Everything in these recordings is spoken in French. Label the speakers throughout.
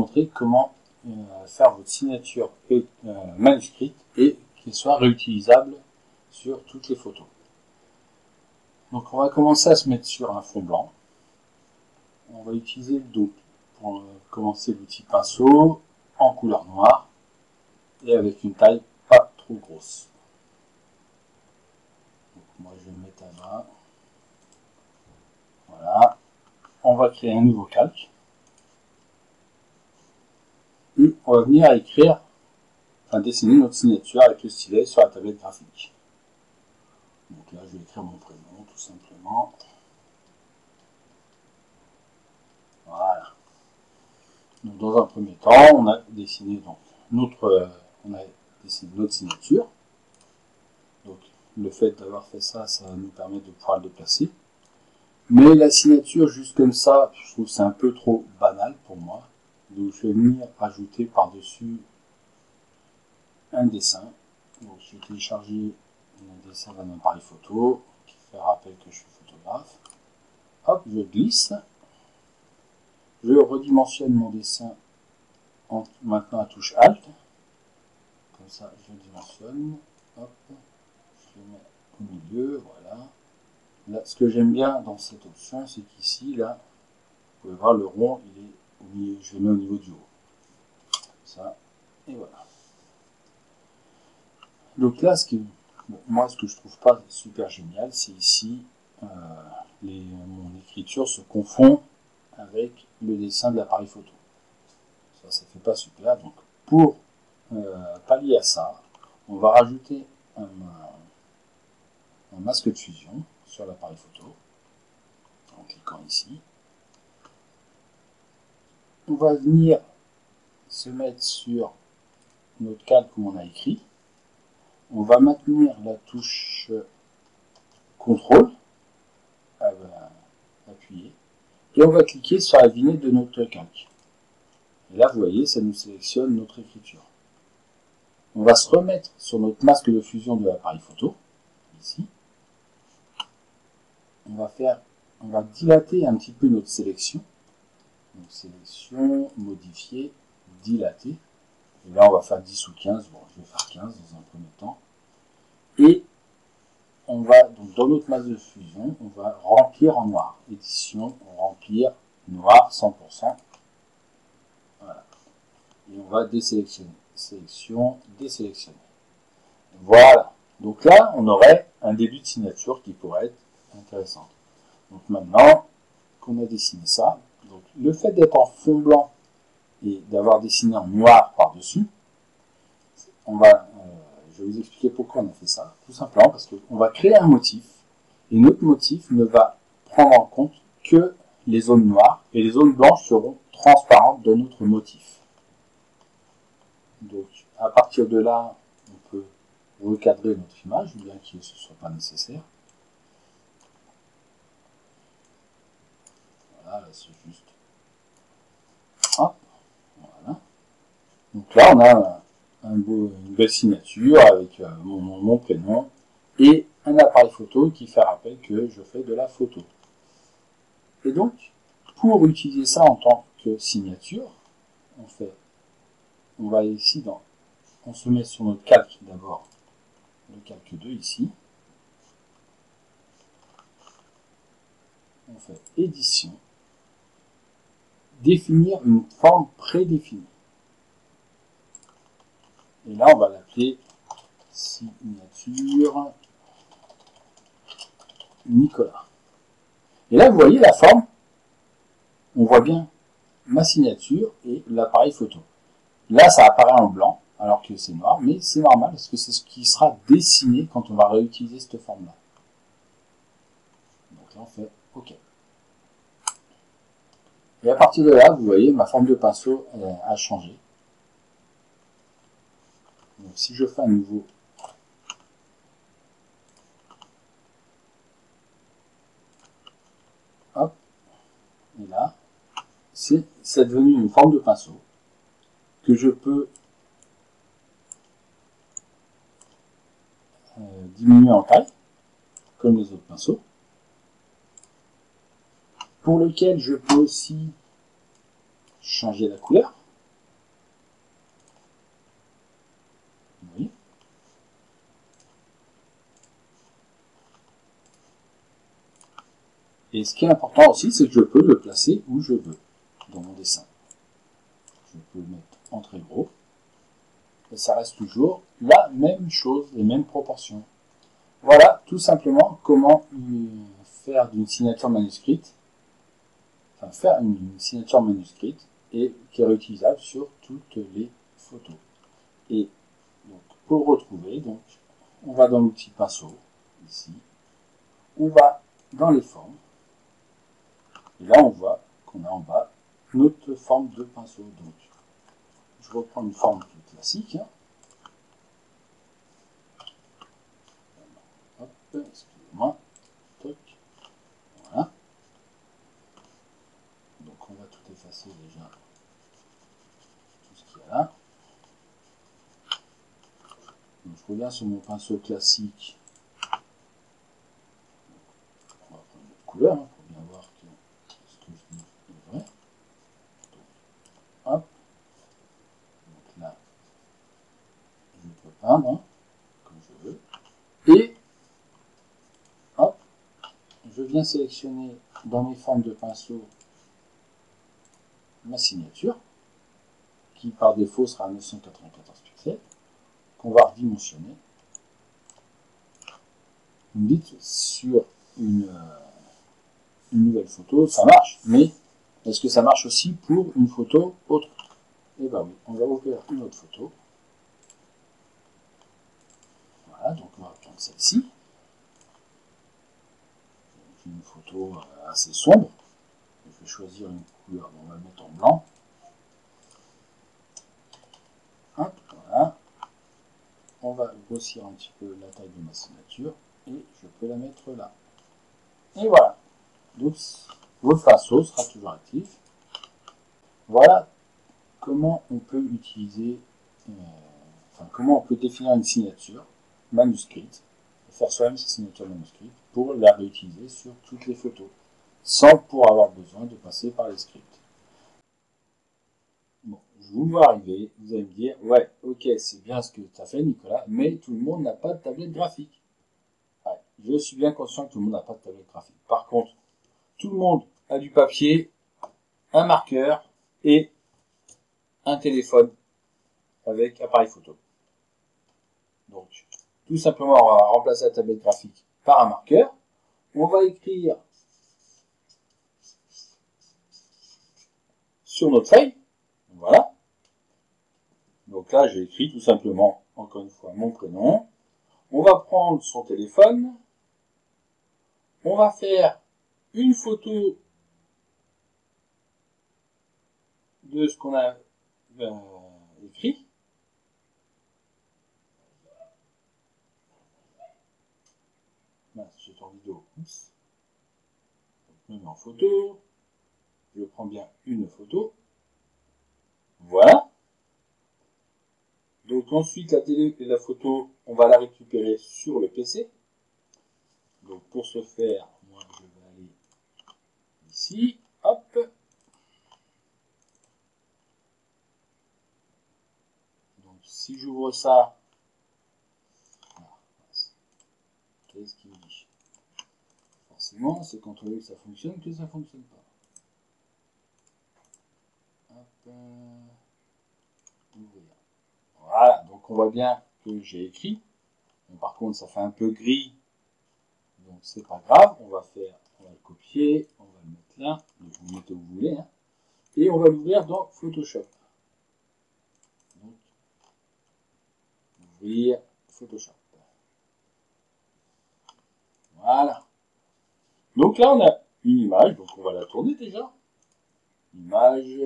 Speaker 1: montrer comment faire votre signature manuscrite et qu'elle soit réutilisable sur toutes les photos. Donc on va commencer à se mettre sur un fond blanc. On va utiliser donc pour commencer l'outil pinceau en couleur noire et avec une taille pas trop grosse. Donc moi je vais le mettre à 20. Voilà. On va créer un nouveau calque. Et on va venir écrire, enfin dessiner notre signature avec le stylet sur la tablette graphique. Donc là je vais écrire mon prénom tout simplement. Voilà. Donc dans un premier temps, on a dessiné donc notre signature. Donc le fait d'avoir fait ça, ça va nous permettre de pouvoir le déplacer. Mais la signature juste comme ça, je trouve que c'est un peu trop banal pour moi. Donc je vais venir rajouter par-dessus un dessin. Donc je vais télécharger un dessin d'un appareil photo qui fait rappel que je suis photographe. Hop, je glisse. Je redimensionne mon dessin en maintenant à touche Alt. Comme ça, je dimensionne. Hop, je le mets au milieu, voilà. Là, ce que j'aime bien dans cette option, c'est qu'ici, là, vous pouvez voir le rond, il est au milieu, je le mets au niveau du haut. Ça, et voilà. Donc là, moi, ce que je trouve pas super génial, c'est ici, mon écriture se confond avec le dessin de l'appareil photo. Ça fait pas super. Donc, pour pallier à ça, on va rajouter un masque de fusion sur l'appareil photo en cliquant ici. On va venir se mettre sur notre calque où on a écrit. On va maintenir la touche CTRL appuyée et on va cliquer sur la vignette de notre calque. Et là, vous voyez, ça nous sélectionne notre écriture. On va se remettre sur notre masque de fusion de l'appareil photo, ici. On va dilater un petit peu notre sélection. Donc sélection, modifier, dilater. Et là, on va faire 10 ou 15. Bon, je vais faire 15 dans un premier temps. Et on va, donc dans notre masse de fusion, on va remplir en noir. Édition, remplir, noir, 100%. Voilà. Et on va désélectionner. Sélection, désélectionner. Voilà. Donc là, on aurait un début de signature qui pourrait être intéressant. Donc maintenant qu'on a dessiné ça, donc le fait d'être en fond blanc et d'avoir dessiné en noir par-dessus, je vais vous expliquer pourquoi on a fait ça. Tout simplement parce qu'on va créer un motif et notre motif ne va prendre en compte que les zones noires et les zones blanches seront transparentes de notre motif. Donc à partir de là, on peut recadrer notre image, bien que ce ne soit pas nécessaire. Voilà, là c'est juste. Hop, voilà. Donc là, on a une belle signature avec mon prénom et un appareil photo qui fait rappel que je fais de la photo. Et donc, pour utiliser ça en tant que signature, on va ici on se met sur notre calque d'abord, le calque 2 ici. On fait édition, définir une forme prédéfinie. Et là, on va l'appeler signature Nicolas. Et là, vous voyez la forme, on voit bien ma signature et l'appareil photo. Là, ça apparaît en blanc, alors que c'est noir, mais c'est normal, parce que c'est ce qui sera dessiné quand on va réutiliser cette forme-là. Donc là, on fait OK. Et à partir de là, vous voyez, ma forme de pinceau a changé. Donc si je fais un nouveau hop, et là, c'est devenu une forme de pinceau que je peux diminuer en taille, comme les autres pinceaux, pour lequel je peux aussi changer la couleur. Et ce qui est important aussi, c'est que je peux le placer où je veux dans mon dessin. Je peux le mettre en très gros. Et ça reste toujours la même chose, les mêmes proportions. Voilà tout simplement comment faire d'une signature manuscrite, enfin faire une signature manuscrite et qui est réutilisable sur toutes les photos. Et donc pour le retrouver, donc, on va dans l'outil pinceau, ici, on va dans les formes, et là on voit qu'on a en bas notre forme de pinceau. Donc je reprends une forme plus classique. Hein. Hop, excusez-moi. Voilà. Donc on va tout effacer déjà tout ce qu'il y a là. Donc, je reviens sur mon pinceau classique. On va prendre une autre couleur hein, pour bien voir que ce que je dis est vrai. Donc, hop. Donc là, je peux peindre hein, comme je veux. Et hop, je viens sélectionner dans mes formes de pinceau ma signature, qui par défaut sera 994 pixels, qu'on va redimensionner. Vous me dites sur une nouvelle photo, ça marche, mais est-ce que ça marche aussi pour une photo autre? Eh bien oui, on va ouvrir une autre photo. Voilà, donc on va prendre celle-ci. Une photo assez sombre. Je vais choisir une couleur, on va le mettre en blanc. Hop, voilà. On va grossir un petit peu la taille de ma signature et je peux la mettre là. Et voilà. Donc votre pinceau sera toujours actif. Voilà comment on peut utiliser, comment on peut définir une signature manuscrite, faire soi-même sa signature manuscrite pour la réutiliser sur toutes les photos, sans pour avoir besoin de passer par les scripts. Bon, je vous vois arriver, vous allez me dire, ouais, ok, c'est bien ce que tu as fait, Nicolas, mais tout le monde n'a pas de tablette graphique. Ouais, je suis bien conscient que tout le monde n'a pas de tablette graphique. Par contre, tout le monde a du papier, un marqueur et un téléphone avec appareil photo. Donc, tout simplement, on va remplacer la tablette graphique par un marqueur. On va écrire sur notre feuille. Voilà. Donc là, j'ai écrit tout simplement, encore une fois, mon prénom. On va prendre son téléphone. On va faire une photo de ce qu'on a écrit. J'ai en vidéo. Oups. Je me mets en photo. Je prends bien une photo. Voilà. Donc ensuite, la télé et la photo, on va la récupérer sur le PC. Donc pour ce faire, moi je vais aller ici. Hop. Donc si j'ouvre ça, qu'est-ce qu'il me dit? Forcément, c'est quand on veut que ça fonctionne que ça ne fonctionne pas. Hop. Ouvrir. Voilà, donc on voit bien que j'ai écrit. Bon, par contre, ça fait un peu gris, donc c'est pas grave. On va le copier, on va le mettre là, donc vous le mettez où vous voulez, hein, et on va l'ouvrir dans Photoshop. Donc, ouvrir Photoshop. Voilà. Donc là, on a une image, donc on va la tourner déjà. Image,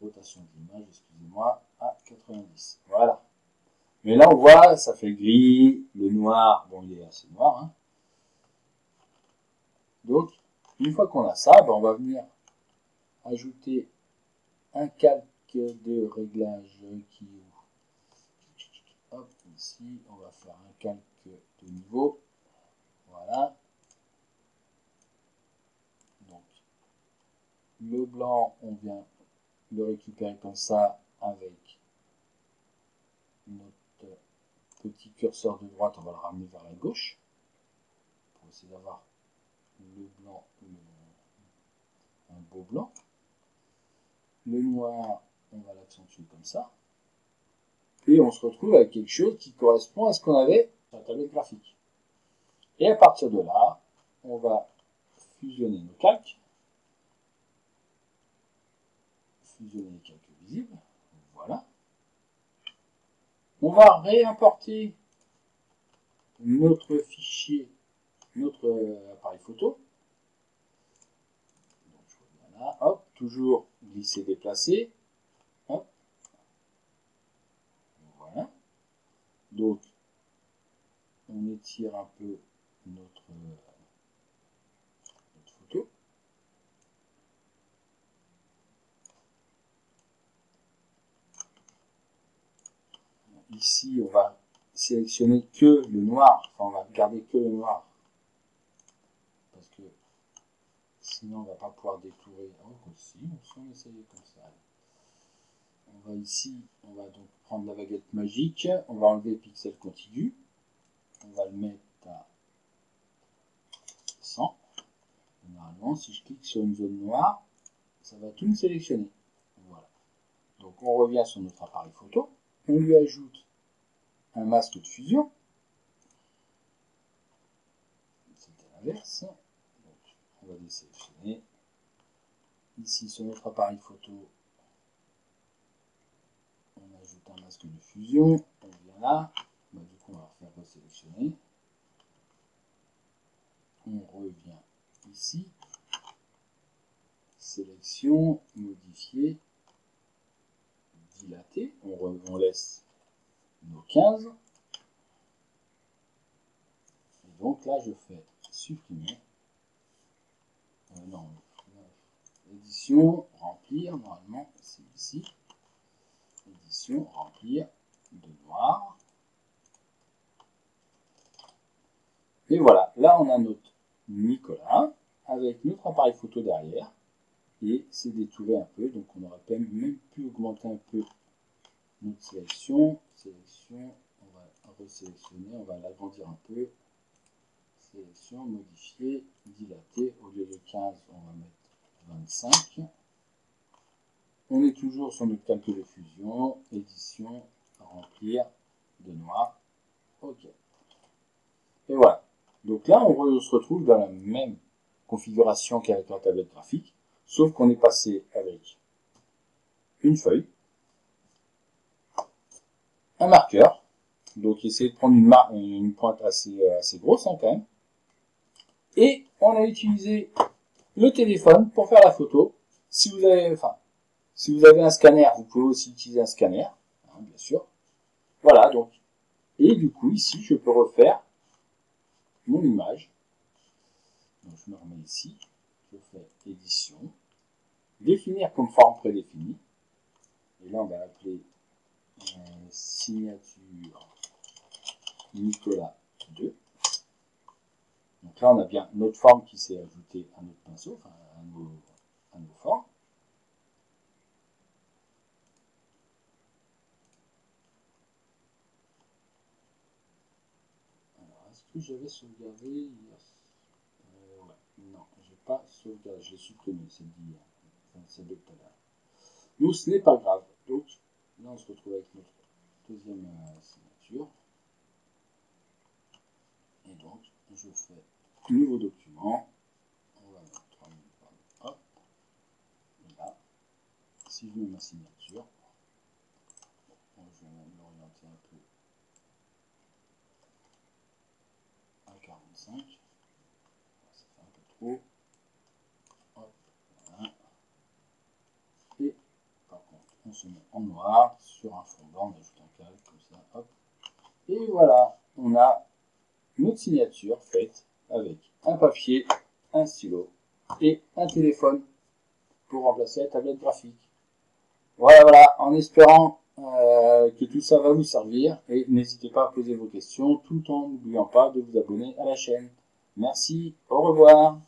Speaker 1: rotation de l'image, excusez-moi, à 90. Voilà. Mais là, on voit, ça fait gris, le noir, bon, il est assez noir. Hein. Donc, une fois qu'on a ça, ben, on va venir ajouter un calque de réglage qui hop, ici, on va faire un calque de niveau. Voilà. Donc, le blanc, on vient le récupérer comme ça avec notre petit curseur de droite, on va le ramener vers la gauche pour essayer d'avoir le blanc, un beau blanc. Le noir, on va l'accentuer comme ça. Et on se retrouve avec quelque chose qui correspond à ce qu'on avait sur la tablette graphique. Et à partir de là, on va fusionner nos calques. Fusionner les calques visibles. Voilà. On va réimporter notre fichier, notre appareil photo. Donc, je reviens là, hop, toujours glisser, déplacer. Hop. Voilà. Donc, on étire un peu notre photo. Ici, on va sélectionner que le noir, enfin on va garder que le noir, parce que sinon on va pas pouvoir détourer. Oh, si on essayait comme ça. On va ici, on va donc prendre la baguette magique, on va enlever pixel contigu, on va le mettre à 100. Normalement, si je clique sur une zone noire, ça va tout me sélectionner. Voilà. Donc on revient sur notre appareil photo, on lui ajoute un masque de fusion. C'était l'inverse. Donc on va désélectionner. Ici sur notre appareil photo, on ajoute un masque de fusion. On vient là. Bah, du coup, on va refaire resélectionner. On revient ici. Sélection, modifier, dilater. On laisse nos 15. Et donc là, je fais supprimer. Non, édition, remplir. Normalement, c'est ici. Édition, remplir de noir. Et voilà, là on a notre Nicolas avec notre appareil photo derrière. Et c'est détouré un peu, donc on aurait même pu augmenter un peu notre sélection. Sélection, on va resélectionner, on va l'agrandir un peu. Sélection, modifier, dilater. Au lieu de 15, on va mettre 25. On est toujours sur notre calque de fusion. Édition, remplir de noir. OK. Et voilà. Donc là, on se retrouve dans la même configuration qu'avec la tablette graphique, sauf qu'on est passé avec une feuille, un marqueur, donc essayez de prendre une pointe assez grosse hein, quand même, et on a utilisé le téléphone pour faire la photo. Si vous avez un scanner, vous pouvez aussi utiliser un scanner, hein, bien sûr. Voilà, donc, et du coup, ici, je peux refaire mon image. Donc, je me remets ici, je fais édition, définir comme forme prédéfinie, et là, on va appeler signature Nicolas 2. Donc là, on a bien notre forme qui s'est ajoutée à notre pinceau, enfin à nos formes. Alors, est-ce que j'avais sauvegardé hier? Ouais. Non, j'ai pas sauvegardé, j'ai supprimé celle d'hier, celle de tout à l'heure. Nous, ce n'est pas grave. Donc, là, on se retrouve avec notre deuxième signature. Et donc, je fais nouveau document. On va mettre 3000 hop. Et là, si je mets ma signature, bon, je vais même l'orienter un peu à 45. Ça fait un peu trop. Hop, voilà. Et par contre, on se met en noir sur un fond blanc, on ajoute un calque comme ça. Hop. Et voilà, on a notre signature faite avec un papier, un stylo et un téléphone pour remplacer la tablette graphique. Voilà, en espérant que tout ça va vous servir et n'hésitez pas à poser vos questions tout en n'oubliant pas de vous abonner à la chaîne. Merci, au revoir.